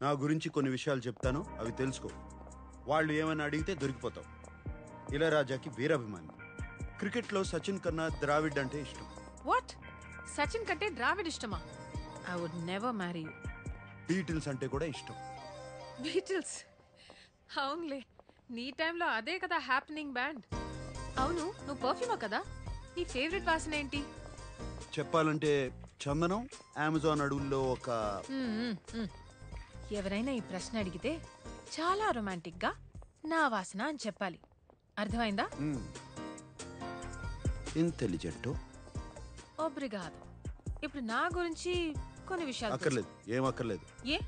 నా గురించి కొన్ని విషయాలు చెప్తాను, అవి తెలుసుకో. వాళ్ళు ఏమైనా అడిగితే దొరికిపోతావు. ఇళయరాజాకి వీరాభిమాని. క్రికెట్లో సచిన్ కన్నా ద్రావిడ్ అంటే ఇష్టం. వాట్? సచిన్ కంటే ద్రావిడ్ ఇష్టమా? I would never marry you. Beatles అంటే కూడా ఇష్టం. బీటిల్స్? అవునులే, నీ టైంలో అదే కదా హ్యాపెనింగ్ బ్యాండ్. అవును, నువ్వు పర్ఫ్యూమా కదా? నీ ఫేవరెట్ వాసన ఏంటి? చెప్పాలంటే చందనం, అమెజాన్ అడవుల్లో ఒక... ఎవరైనా ఈ ప్రశ్న అడిగితే చాలా రొమాంటిక్ గా నా వాసన అని చెప్పాలి. అర్థమైందా? ఇంటెలిజెంట్. ఒబ్రిగాదో. ఇప్పుడు నా గురించి కొన్ని విషయాలు అక్కర్లేదు, ఏం అక్కర్లేదు. ఏ?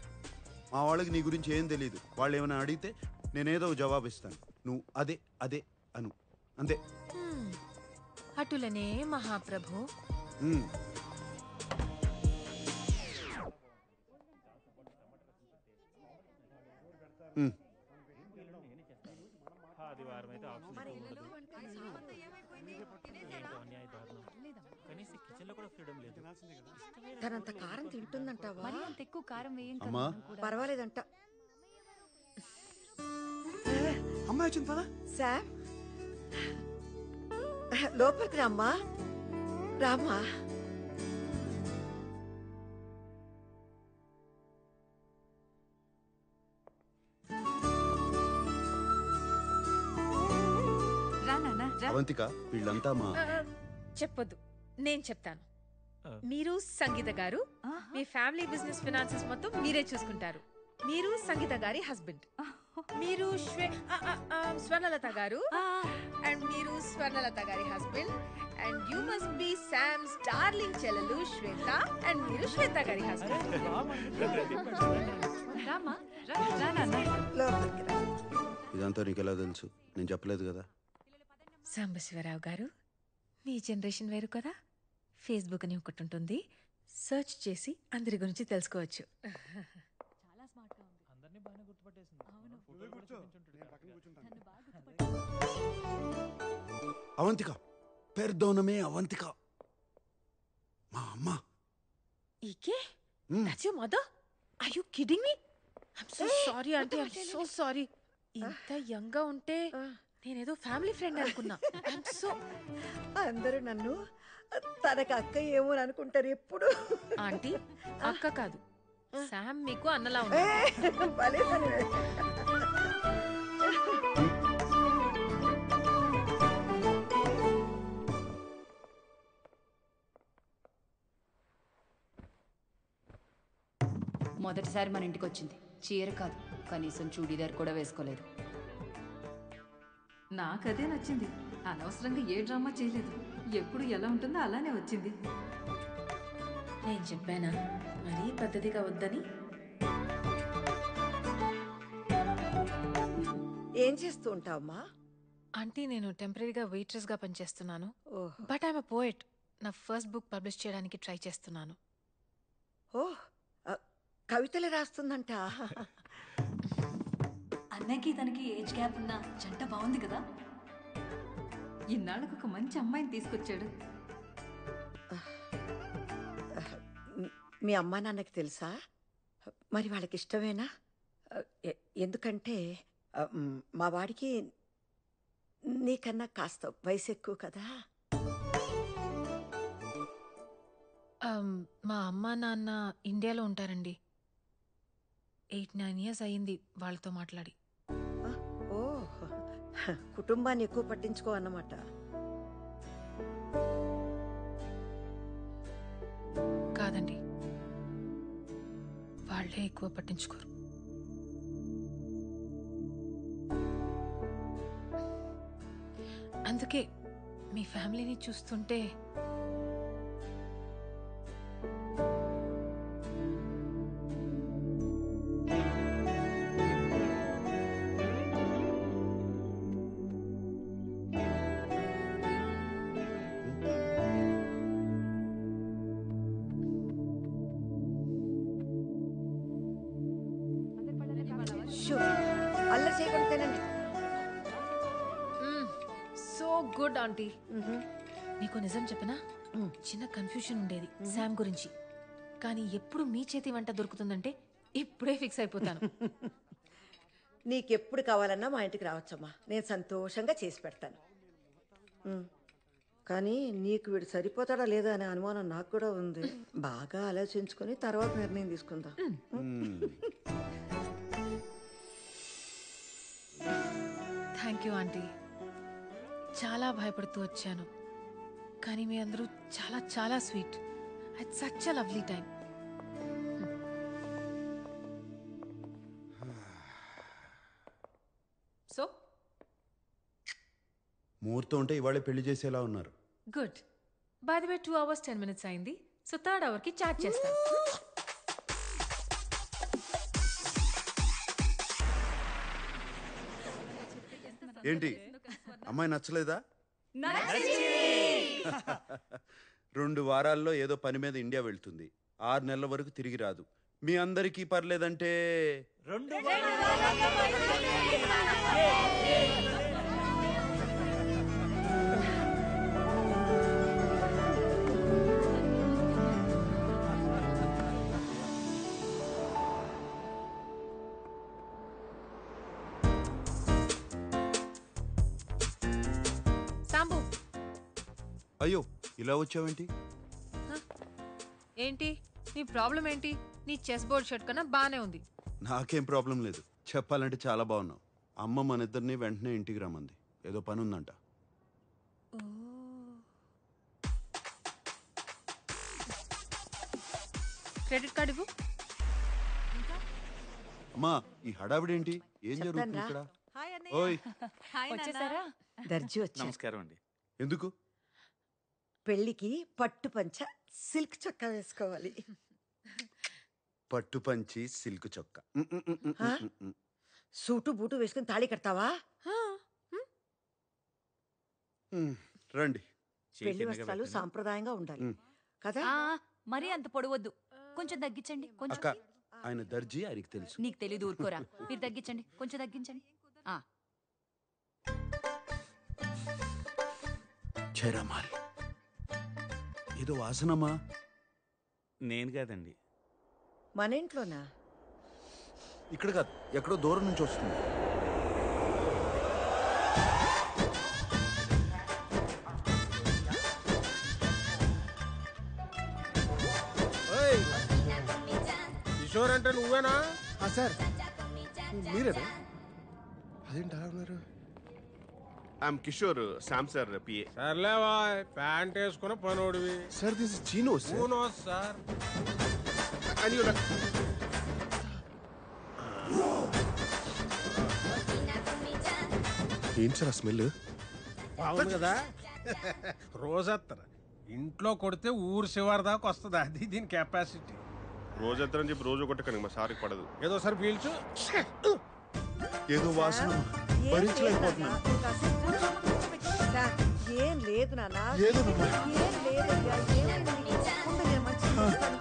మా వాళ్ళకి నీ గురించి ఏం తెలియదు. వాళ్ళు ఏమైనా అడిగితే నేనేదో జవాబు ఇస్తాను, నువ్వు అదే అదే అను, అంతే. అటులనే మహాప్రభు. తనంత కారం తింటుందంటావా? అంత ఎక్కువ కారం వేయండి. పర్వాలేదంట. అమ్మాయి వచ్చింది పదా. శామ్, లోపలికి రామ్మా. రామ్మా. అవంతిక, వీళ్ళంతా మా... చెప్పొద్దు, నేను చెప్తాను. మీరు సంగీత గారు, మీ ఫ్యామిలీ బిజినెస్ ఫినాన్సెస్ మొత్తం మీరే చూసుకుంటారు. మీరు సంగీత గారి హస్బెండ్. మీరు స్వర్ణలత గారు, అండ్ మీరు స్వర్ణలత గారి husband. And you must be Sam's darling చెల్లెలు శ్వేత, అండ్ మీరు శ్వేత గారి హస్బెండ్. ఇదంతా నీకు ఎలా తెలుసు? నేను చెప్పలేదు కదా. సాంబశివరావు గారు, మీ జనరేషన్ వేరు కదా. ఫేస్బుక్ అని ఒకటి ఉంటుంది, సర్చ్ చేసి అందరి గురించి తెలుసుకోవచ్చు. అవంతిక, పెర్దోనమే అవంతిక, మా అమ్మ. ఈకే? That's your mother? Are you kidding me? I'm so sorry auntie, I'm so sorry. ఇంత యంగ్ గా ఉంటే నేనేదో ఫ్యామిలీ ఫ్రెండ్ అనుకున్నా. అందరూ నన్ను తనకు అక్క ఏమో అనుకుంటారు ఎప్పుడు. ఆంటీ, అక్క కాదు, శామ్ మీకు అన్నలా ఉంది. మొదటిసారి మన ఇంటికి వచ్చింది. చీర కాదు, కనీసం చూడీదార్ కూడా వేసుకోలేదు. నాకదే నచ్చింది. అనవసరంగా ఏ డ్రామా చేయలేదు. ఎప్పుడు ఎలా ఉంటుందో అలానే వచ్చింది. నేను చెప్పానా మరీ పద్ధతిగా వద్దని? ఏం చేస్తూ ఉంటావమ్మా? ఆంటీ, నేను టెంపరీగా వెయిట్రెస్ గా పనిచేస్తున్నాను. But I'm a poet. నా ఫస్ట్ బుక్ పబ్లిష్ చేయడానికి ట్రై చేస్తున్నాను. ఓహ్, కవితలు రాస్తుందంట. అన్నయ్యకి తనకి ఏజ్ గ్యాప్ ఉన్న జంట బాగుంది కదా. ఇన్నాళ్ళకు ఒక మంచి అమ్మాయిని తీసుకొచ్చాడు. మీ అమ్మా నాన్నకి తెలుసా? మరి వాళ్ళకి ఇష్టమేనా? ఎందుకంటే మా వాడికి నీకన్నా కాస్త వయసు ఎక్కువ కదా. మా అమ్మా నాన్న ఇండియాలో ఉంటారండి. 8-9 years అయ్యింది వాళ్ళతో మాట్లాడి. ఓ, కుటుంబాన్ని ఎక్కువ పట్టించుకో అన్నమాట. కాదండి, వాళ్ళే ఎక్కువ పట్టించుకోరు. అందుకే మీ ఫ్యామిలీని చూస్తుంటే అల్లరి చేయకుండా తినండి. So good aunty. నీకు నిజం చెప్పనా, చిన్న కన్ఫ్యూషన్ ఉండేది శామ్ గురించి. కానీ ఎప్పుడు మీ చేతి వంట దొరుకుతుందంటే ఇప్పుడే ఫిక్స్ అయిపోతాను. నీకెప్పుడు కావాలన్నా మా ఇంటికి రావచ్చమ్మా, నేను సంతోషంగా చేసి పెడతాను. కానీ నీకు వీడు సరిపోతాడా లేదా అనే అనుమానం నాకు కూడా ఉంది. బాగా ఆలోచించుకొని తర్వాత నిర్ణయం తీసుకుందాం. Thank you aunty. చాలా భయపడుతూ వచ్చాను, కానీ మీ అందరూ చాలా చాలా sweet. It's such a lovely time. So ముహూర్తం ఉంటే ఇవాళే పెళ్లి చేసేలా ఉన్నారు. Good. By the way 2 hours 10 minutes అయింది. సో 3rd hour కి చాట్ చేస్తాను. ఏంటి అమ్మాయి నచ్చలేదా? 2 వారాల్లో ఏదో పని మీద ఇండియా వెళ్తుంది. 6 నెలల వరకు తిరిగి రాదు. మీ అందరికీ పర్లేదంటే సాంబు, అయ్యో ఇలా వచ్చావేంటి? ఏంటి నీ ప్రాబ్లం ఏంటి? నీ చెస్ బోర్డ్ షర్ట్ కన్నా బానే ఉంది. నాకేం ప్రాబ్లం లేదు. చెప్పాలంటే చాలా బాగున్నావు. అమ్మ మన ఇద్దరిని వెంటనే ఇంటికి రమ్మంది. ఏదో పని ఉందంట. క్రెడిట్ కార్డు ఇవ్వు. అమ్మా ఈ హడావిడేంటి? ఏం జరుగుతుంది ఇక్కడ? ఓయ్ వచ్చేసారా? దర్జీ వచ్చా. నమస్కారం అండి. ఎందుకు? పెళ్లికి పట్టు పంచ సిల్క్ చొక్కా వేసుకోవాలి. పట్టు పంచి సిల్క్ చొక్కా. సూటు బూటు వేసుకుని తాళి కడతావా? రండి. పెళ్లి వస్త్రాలు సాంప్రదాయంగా ఉండాలి కదా? మరీ అంత పొడవద్దు, కొంచెం తగ్గించండి. కొంచెం అక్క ఆయన దర్జీ, ఆయనకి తెలుసు. నీకు తెలీదు, ఊరుకోరా. మీరు తగ్గించండి, కొంచెం తగ్గించండి. జయరామాల్ ఏదో వాసనమ్మా. నేను కాదండి. మన ఇంట్లోనా? ఇక్కడ కాదు, ఎక్కడో దూరం నుంచి వస్తుంది. కిషోర్ అంటే నువ్వేనా? సార్ మీరేనా? అదేంటి అలా ఉన్నారు? I'm Kishore, Sam sir PA. సర్లేవా, ప్యాంట్ వేసుకున్న పనోడివి. Sir this is chino sir. Sir ఏంటి సార్ ఆ స్మెల్? బాగుంది కదా. రోజత్తర ఇంట్లో కొడితే ఊరు శివారు దాకా వస్తుంది. అది దీని కెపాసిటీ. రోజంతా చెప్పి రోజు కొట్టకండి, మా సార్కి పడదు. ఏదో సార్ పీల్చు. ఏదో వాసన భరించలేకపోతున్నాను. ఏం లేదు నాన్న. ఏదోనమ్మా. ఏం లేదయ్యా, ఏమైంది నీకు? ఉండు, నేను మంచిగా చూస్తాను.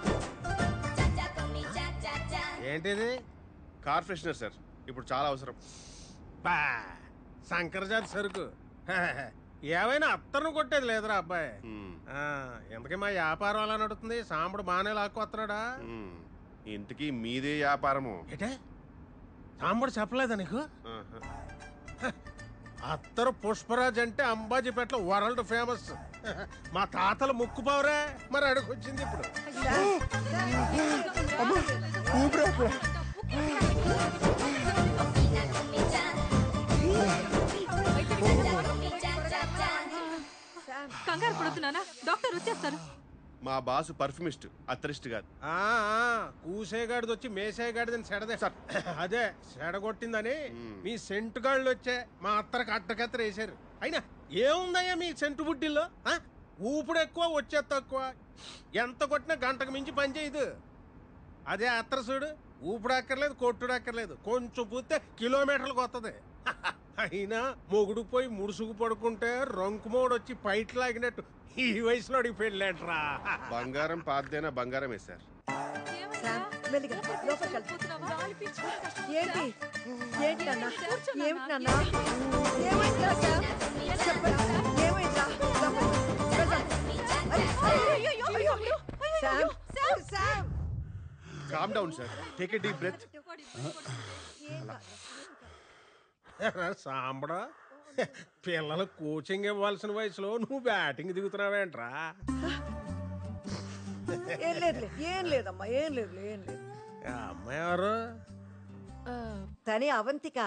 ఏంటిది? కార్ ఫ్రెషనర్ సార్, ఇప్పుడు చాలా అవసరం. బా శంకరజాతి సరుకు. ఏమైనా అత్తరును కొట్టేది లేదురా అబ్బాయి. ఎందుకే మా వ్యాపారం అలా నడుతుంది? సాంబడు బాగానే లాక్కొస్తున్నాడా? ఇంతకీ మీదే వ్యాపారము? ఏటే సాంబడు చెప్పలేదా నీకు? అత్తరు పుష్పరాజ్ అంటే అంబాజీపేటలో వరల్డ్ ఫేమస్. మా తాతలు ముక్కుపోవరే, మరి అడుగొచ్చింది ఇప్పుడు. కంగారు పడుతున్నానా? డాక్టర్ వచ్చేస్తారు. మా బాసు పర్ఫ్యూమిస్ట్, అత్తరిస్ట్ కాదు. కూసేగాడిది వచ్చి మేసేగాడిదని సెడదే సార్. అదే సెడగొట్టిందని మీ సెంటు గాళ్ళు వచ్చే మా అత్తరికి అట్టకత్తర వేసారు. అయినా ఏముందయ్యా మీ సెంటు బుడ్డిల్లో? ఊపుడు ఎక్కువ, వచ్చే తక్కువ. ఎంత కొట్టినా గంటకు మించి పని చేయదు. అదే అత్తర చూడు, ఊపుడు అక్కర్లేదు, కొట్టుడు అక్కర్లేదు, కొంచెం పూస్తే కిలోమీటర్లకు వస్తుంది. అయినా మొగుడు పోయి ముడుసుకు పడుకుంటే రంకుమోడు వచ్చి పైట్ లాగినట్టు ఈ వయసులో పెళ్ళేట్రా. బంగారం పాతదైనా బంగారమే సార్. మెల్లిగా లోపలికి వెళ్తా. ఏంటి ఏంటి నాన్న? ఏమిటి నాన్న? ఏమైందా సార్? చెప్పండి, ఏమైందా? లోపలికి వెళ్దాం. Sam, Sam, Sam. Calm down sir, take a deep breath. సాంబడా, పిల్లలకు కోచింగ్ ఇవ్వాల్సిన వయసులో నువ్వు బ్యాటింగ్ దిగుతున్నావేంట్రా? ఏం లేదులే, ఏం లేదమ్మా, ఏం లేదు, ఏం లేదు. ఆ అమ్మాయి ఎవరు? తనే అవంతిక,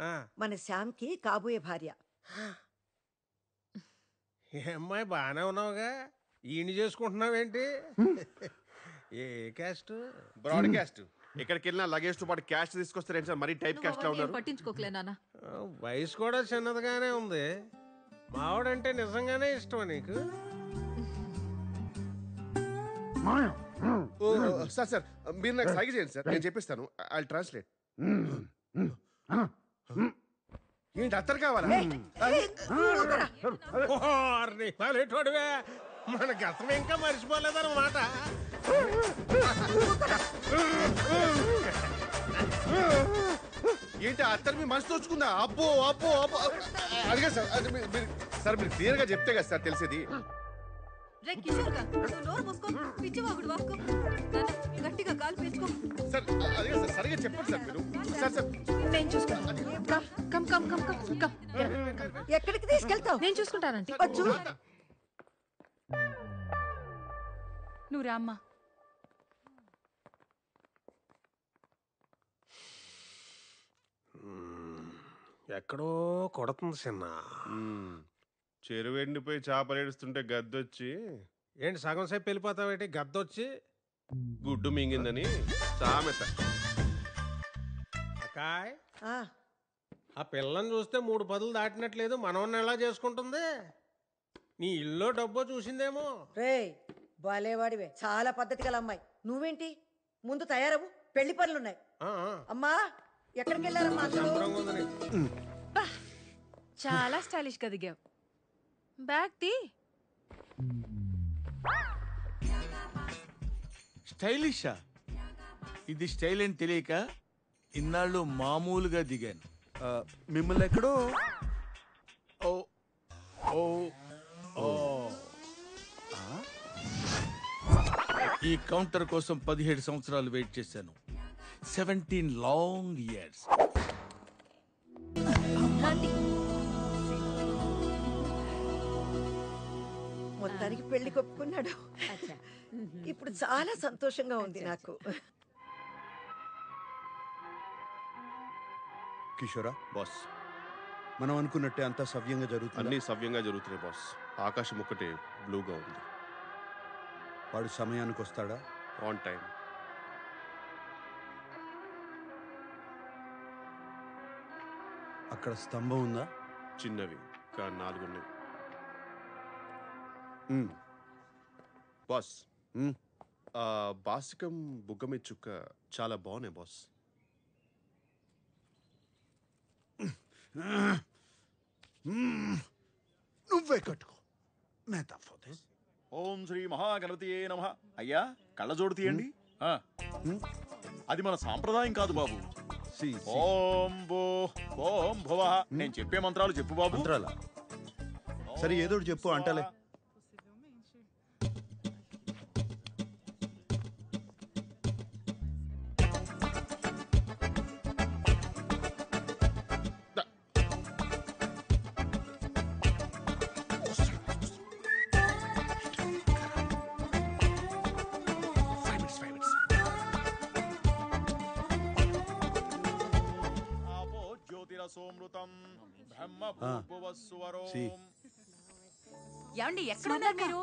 ఆ, మన శ్యామ్కి కాబోయే భార్య. ఈ అమ్మాయి బాగానే ఉన్నావుగా, ఈయన చేసుకుంటున్నావేంటి? ఏ క్యాస్ట్? బ్రాడ్కాస్ట్. ఎక్కడికి వెళ్ళినా లగేజ్ తో పాటు క్యాష్ తీసుకొస్తారేంటి సార్? మరీ టైప్ క్యాస్ట్ లా ఉన్నారు. పట్టించుకోకలే నాన్న. వయసు కూడా చిన్నదిగానే ఉంది. మావాడంటే నిజంగానే ఇష్టమా నీకు? ఓ, సార్ సార్ మీరు నాకు సైగ చేయండి సార్, నేను చెప్పిస్తాను. I translate. ఏంటి అత్తరు కావాలా? వాలేటోడివే, మన గతం ఇంకా మర్చిపోలేదన్నమాట. ఏంటి అత్తరు మీ మనసు తోచుకుందా? అబ్బో అబ్బో అబ్బో. అదిగా సార్, అది సార్ మీరు క్లియర్ గా చెప్తే కదా సార్ తెలిసేది. గట్టిగా కాలు పెంచుకో. సార్ అదిగా సార్, సరిగా చెప్పండి సార్ మీరు. సార్ సార్ నేను చూసుకుంటాను. Come come come come come come. ఎక్కడికి తీసుకెళ్తావు? నేను చూసుకుంటానంటే. వచ్చు. నువ్వు రామ్మా. ఎక్కడో కొడుతుంది చిన్న. చెరువు ఎండిపోయి చేపలు ఏడుస్తుంటే గద్దొచ్చి ఏంటి సగం సేపు వెళ్ళిపోతావేంటి? గద్దొచ్చి గుడ్డు మింగిందని సామెత. అకాయ్, ఆ, ఆ పిల్లని చూస్తే 3 పదులు దాటినట్లేదు. మనవన్ని ఎలా చేసుకుంటుంది? నీ ఇల్లు డబ్బో చూసిందేమో. రేయ్ బాలేవాడివే, చాలా పద్ధతి గల అమ్మాయి. నువ్వేంటి ముందు తయారవు, పెళ్లి పనులున్నాయి. ఆ, ఆ. అమ్మా ఎక్కడికి వెళ్ళారమ్మా అందరూ? శంభరంగా ఉంది నీకు. చాలా స్టైలిష్ గా దిగావు. బ్యాగ్ తీ. స్టైలిషా? ఇది స్టైల్ అని తెలియక ఇన్నాళ్ళు మామూలుగా దిగాను. మిమ్మల్ని ఎక్కడో ఓ ఓ ఓ. ఈ కౌంటర్ కోసం 17 సంవత్సరాలు వెయిట్ చేశాను. 17 లాంగ్ ఇయర్స్. మొత్తానికి పెళ్లి కొప్పుకున్నాడు. ఇప్పుడు చాలా సంతోషంగా ఉంది నాకు. కిషోరా, బాస్, మనం అనుకున్నట్టే అంతా సవ్యంగా జరుగుతుంది. అన్నీ సవ్యంగా జరుగుతున్నాయి బాస్. ఆకాశం ఒక్కటే బ్లూగా ఉంది. వాడు సమయానికి వస్తాడా? On time. అక్కడ స్తంభం ఉందా? చిన్నవి కానీ 4 ఉన్నాయి. బాస్, బాసికం బుగ్గమి చుక్క చాలా బాగున్నాయి బాస్. నువ్వే కట్టుకో. ఓం శ్రీ మహాగణపతియే నమః. అయ్యా కళ్ళజోడు తీయండి. అది మన సాంప్రదాయం కాదు బాబు. ఓం భూ ఓం భువః. నేను చెప్పే మంత్రాలు చెప్పు బాబు. మంత్రాలా? సరే ఏదో ఒకటి చెప్పు అంటలే. ఏమండి ఎక్కడ ఉన్నారు మీరు?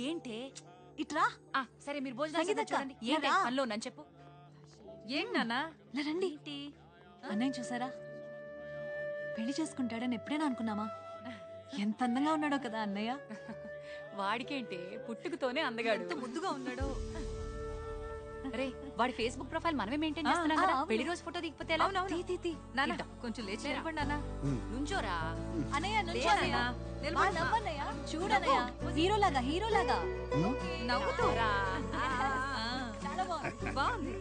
ఏంటే ఇట్రా. సరే మీరు భోజనం చూడండి. ఏంటి పనిలో నన్ను చెప్పు. ఏంటి నాన్న? రండి. అన్నయ్య చూసారా? పెళ్లి చేసుకుంటాడని ఎప్పుడైనా అనుకున్నామా? ఎంత అందంగా ఉన్నాడో కదా అన్నయ్య. వాడికేంటే పుట్టుకతోనే అందగాడు. ముద్దుగా ఉన్నాడో. అరే వాడి ఫేస్బుక్ ప్రొఫైల్ మనమే మెయింటైన్ చేస్తున్నాం కదా. పెళ్లి రోజు ఫోటో దిగిపోతే ఎలా? నాన్న కొంచెం లేచి నిలబడి నాన్న. నుంచోరా అన్నయ్య నుంచోనయ్య. నవ్వన్నయ్య. చూడన్నయ్య, హీరోలాగా హీరోలాగా నవ్వుతోరా. చాలా బాగుంది. బాగుంది.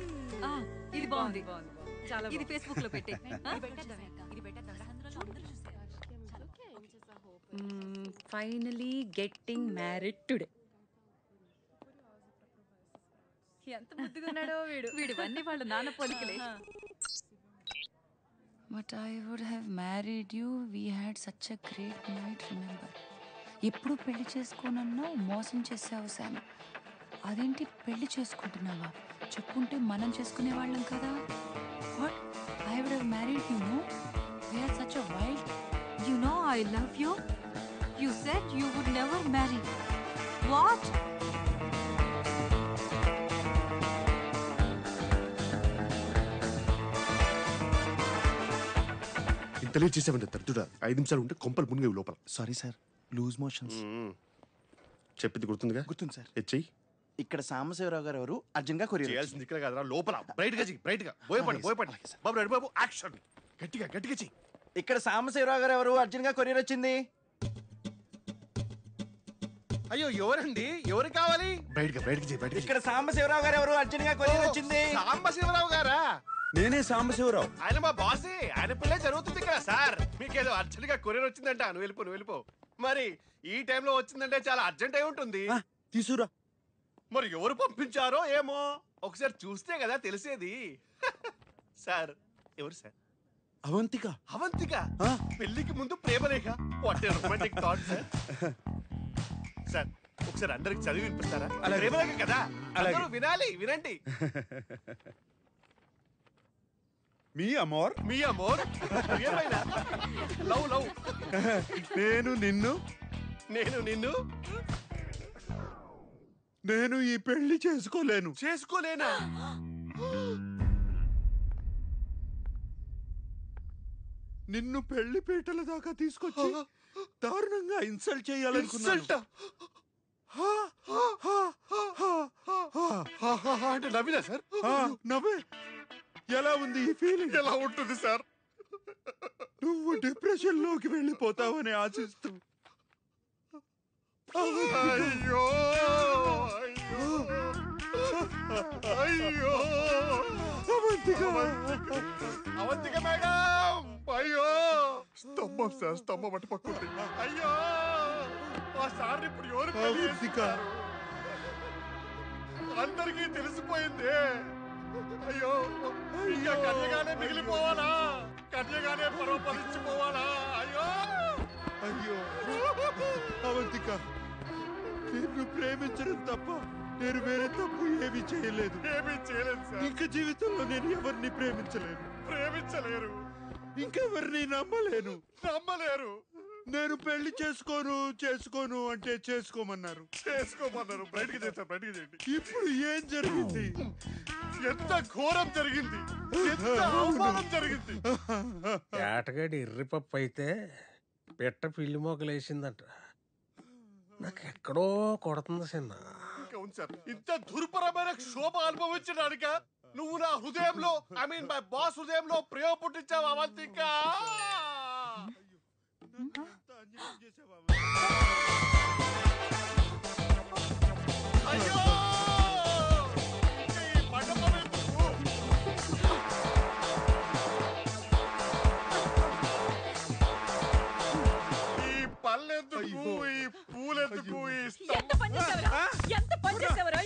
ఇది బాగుంది. ఇది ఫేస్బుక్ లో పెట్టే. Finally getting married today. ఎంత ముద్దుగా ఉన్నాడో వీడు. వీడివన్నీ వాళ్ళ నాన్న పోలికలే. But I would have married you. We had such a great night, remember? ఎప్పుడు పెళ్లి చేసుకోనన్నా మోసం చేసావు శామ్. అదేంటి పెళ్లి చేసుకుంటున్నావా? చెప్పుంటే మనం చేసుకునే వాళ్ళం కదా. What? I would have married you, no? We are such a wild. You know I love you. You said you would never marry. What? ఇంత లేట్ చేసామంటే తరచుడా 5 నిమిషాలు ఉంటే కొంపలు మునిగేవి లోపల. Sorry sir, loose motions. చెప్పింది గుర్తుందిగా? గుర్తుంది సార్. హెచ్ఐ ఇక్కడ సాంబశివరావు గారు ఎవరు అర్జున్ గా కొరియర్ చేయాల్సింది ఇక్కడ కాదురా, లోపల బ్రైట్ గా చెయ్యి, బ్రైట్ గా భయపడి బాబు రెడీ బాబు, యాక్షన్ గట్టిగా గట్టిగా చెయ్యి. ఇక్కడ సాంబశివరావు గారు ఎవరు అర్జున్ గా కొరియర్ వచ్చింది. అయ్యో ఎవరండి, ఎవరు కావాలి? బ్రైట్ గా చెయ్యి, బ్రైట్ గా. ఇక్కడ సాంబశివరావు గారు ఎవరు అర్జున్ గా కొరియర్ వచ్చింది. సాంబశివరావు గారా? నేనే సాంబశివరావు. ఆయన మా బాసే, ఆయన పిల్లే జరుగుతుంది కదా సార్. మీకేదో అర్జెంట్ గా కొరియర్ వచ్చిందంట, నువ్వు వెళ్ళిపో. మరి ఈ టైంలో వచ్చిందంటే చాలా అర్జెంట్ అయి ఉంటుంది. తీసురా. మరి ఎవరు పంపించారో ఏమో, ఒకసారి చూస్తే కదా తెలిసేది. సార్ ఎవరు సార్? అవంతిక. అవంతిక పెళ్లికి ముందు ప్రేమలేఖ. What a romantic thought sir. Sir ఒకసారి అందరికి చదివి వినిపిస్తారా? ప్రేమలేఖ కదా, అందరూ వినాలి, వినండి. మీ అమోర్, మీ అమోర్, ఏమైనా లవ్ లవ్. నేను నిన్ను, నేను నిన్ను, నేను ఈ పెళ్లి చేసుకోలేను. చేసుకోలేనా? నిన్ను పెళ్లి పీటల దాకా తీసుకొచ్చి దారుణంగా ఇన్సల్ట్ చేయాలనుకున్నాను. అంటే నవ్వినా సార్? నవ్వే. ఎలా ఉంది ఈ ఫీలింగ్? ఎలా ఉంటుంది సార్? నువ్వు డిప్రెషన్ లోకి వెళ్ళిపోతావని ఆశిస్తూ. అయ్యో అయ్యో అవంతిక, అవంతిక మేడం, అయ్యో స్తంభం సార్, స్తంభం అటు పక్కుంది. అయ్యో ఆ సార్ ఇప్పుడు ఎవరు పెళ్లి చేసుకున్నారు? అందరికీ తెలిసిపోయింది. అయ్యో ఇంకా కన్యగానే మిగిలిపోవాలా? కన్యగానే పరోపరించిపోవాలా? అయ్యో అయ్యో అవంతిక, నిన్ను ప్రేమించడం తప్ప నేను వేరే తప్పు ఏమీ చేయలేదు. ఏమీ చేయలేదు సార్. ఇంకా జీవితంలో నేను ఎవరిని ప్రేమించలేను. ప్రేమించలేరు. ఇంకెవరిని నమ్మలేను. నమ్మలేరు. నేను పెళ్లి చేసుకోను అంటే చేసుకోమన్నారు. బయటికి చేస్తారు, బయటికి చేయండి. ఇప్పుడు ఏం జరిగింది? ఎంత ఘోరం జరిగింది, ఎంత అవమానం జరిగింది. ఏటగాడి ఎర్రిపప్పు అయితే పెట్ట పిల్లి మొగలేసిందంట. నాకు ఎక్కడో కొడుతుంది చిన్న. ఇంత దుర్భరమైన క్షోభ అనుభవించడానిక నువ్వు నా హృదయంలో, ఐ మీన్ మై బాస్ హృదయంలో ప్రేమ పుట్టించావు అవంతిక. అయ్యో ఈ పళ్ళెందుకు, ఈ పూలెందుకు, ఈ ఎంత పని చేసావురా? ఎంత పని చేసావురా?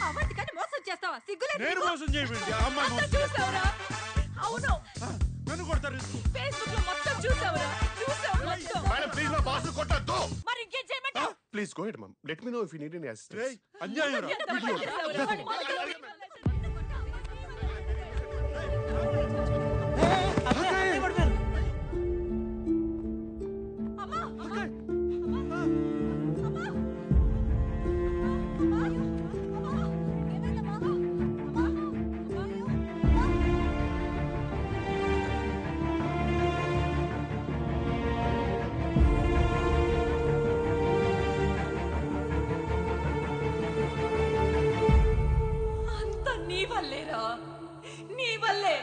అవంతికని మోసం చేస్తావా? సిగ్గులేదు. నేను మోసం చేయబడింది. చూసావురా? అవును, నన్ను కొడతారు. ఫేస్బుక్ లో మొత్తం చూసావురా? చూసావు మొత్తం. మేడం ప్లీజ్ మా బాస్ కొట్టద్దు. మరి ఇంకేం చేయమంటావు? Please go ahead ma'am, let me know if you need any assistance. అన్యాయం. ఎంత పని చేసావురా? అంత నీ వల్లేరా, నీ వల్లే.